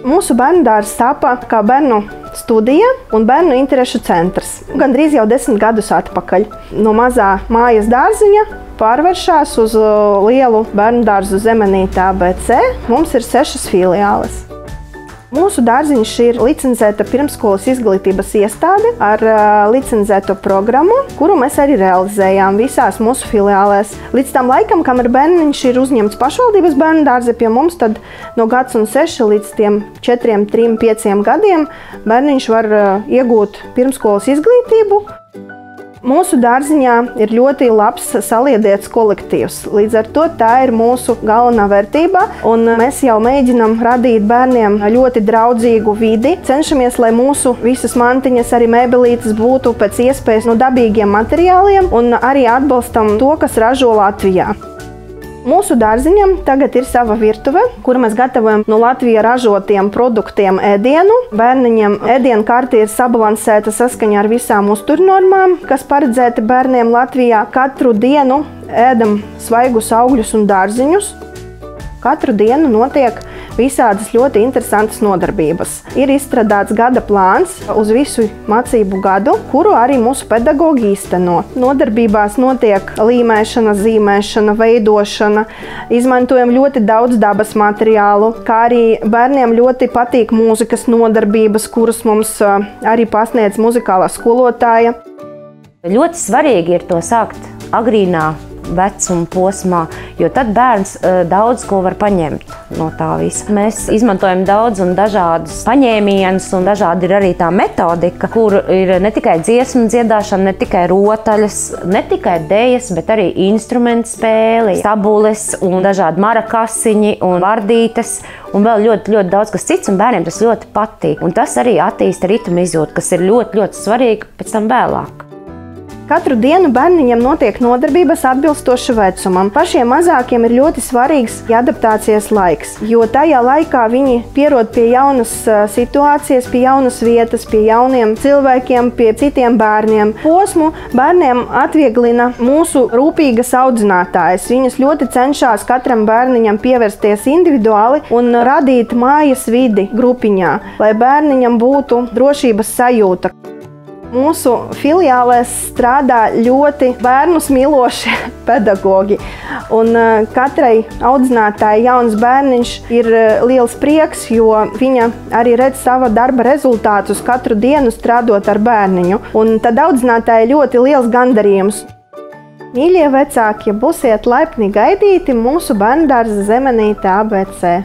Mūsu bērnudārzs tapa kā bērnu studija un bērnu interešu centrs. Gandrīz jau 10 gadus atpakaļ. No mazā mājas dārziņa pārvēršās uz lielu bērnudārzu Zemenīte ABC. Mums ir 6 filiāles. Mūsu dārziņš ir licencēta pirmsskolas izglītības iestāde ar licencēto programmu, kuru mēs arī realizējām visās mūsu filiālēs. Līdz tam laikam, kamēr bērniņš ir uzņemts pašvaldības bērnudārzē pie mums, tad no gads un 6 līdz tiem 4, 3, 5 gadiem bērniņš var iegūt pirmsskolas izglītību. Mūsu dārziņā ir ļoti labs saliedēts kolektīvs. Līdz ar to tā ir mūsu galvenā vērtība. Un mēs jau mēģinam radīt bērniem ļoti draudzīgu vidi. Cenšamies, lai mūsu visas mantiņas, arī mēbelītes būtu pēc iespējas no dabīgiem materiāliem un arī atbalstam to, kas ražo Latvijā. Mūsu dārziņam tagad ir sava virtuve, kuru mēs gatavojam no Latvijā ražotiem produktiem ēdienu. Bērniņiem ēdienu karte ir sabalansēta saskaņā ar visām uzturnormām, kas paredzēti bērniem Latvijā. Katru dienu ēdam svaigus augļus un dārziņus. Katru dienu notiek visādas ļoti interesantas nodarbības. Ir izstrādāts gada plāns uz visu mācību gadu, kuru arī mūsu pedagogi īsteno. Nodarbībās notiek līmēšana, zīmēšana, veidošana. Izmantojam ļoti daudz dabas materiālu, kā arī bērniem ļoti patīk mūzikas nodarbības, kuras mums arī pasniedz muzikālā skolotāja. Ļoti svarīgi ir to sākt agrīnā vecuma posmā, jo tad bērns daudz ko var paņemt no tā visa. Mēs izmantojam daudz un dažādus paņēmienus, un dažādi ir arī tā metodika, kur ir ne tikai dziesmu dziedāšana, ne tikai rotaļas, ne tikai dejas, bet arī instrumentu spēli, sabules un dažādi marakasiņi un vardītes un vēl ļoti daudz kas cits, un bērniem tas ļoti patīk. Un tas arī attīsta ritmu izjūtu, kas ir ļoti svarīgi pēc tam vēlāk. Katru dienu bērniņam notiek nodarbības atbilstoši vecumam. Pašiem mazākiem ir ļoti svarīgs adaptācijas laiks, jo tajā laikā viņi pierod pie jaunas situācijas, pie jaunas vietas, pie jauniem cilvēkiem, pie citiem bērniem. Posmu bērniem atvieglina mūsu rūpīgas audzinātājas. Viņas ļoti cenšas katram bērniņam pievērsties individuāli un radīt mājas vidi grupiņā, lai bērniņam būtu drošības sajūta. Mūsu filiālēs strādā ļoti bērnus mīloši pedagogi. Un katrai audzinātājai jauns bērniņš ir liels prieks, jo viņa arī redz sava darba rezultātus katru dienu strādot ar bērniņu. Un tad audzinātājai ļoti liels gandarījums. Mīļie vecāki, būsiet laipni gaidīti mūsu bērnudārza Zemenīte ABC.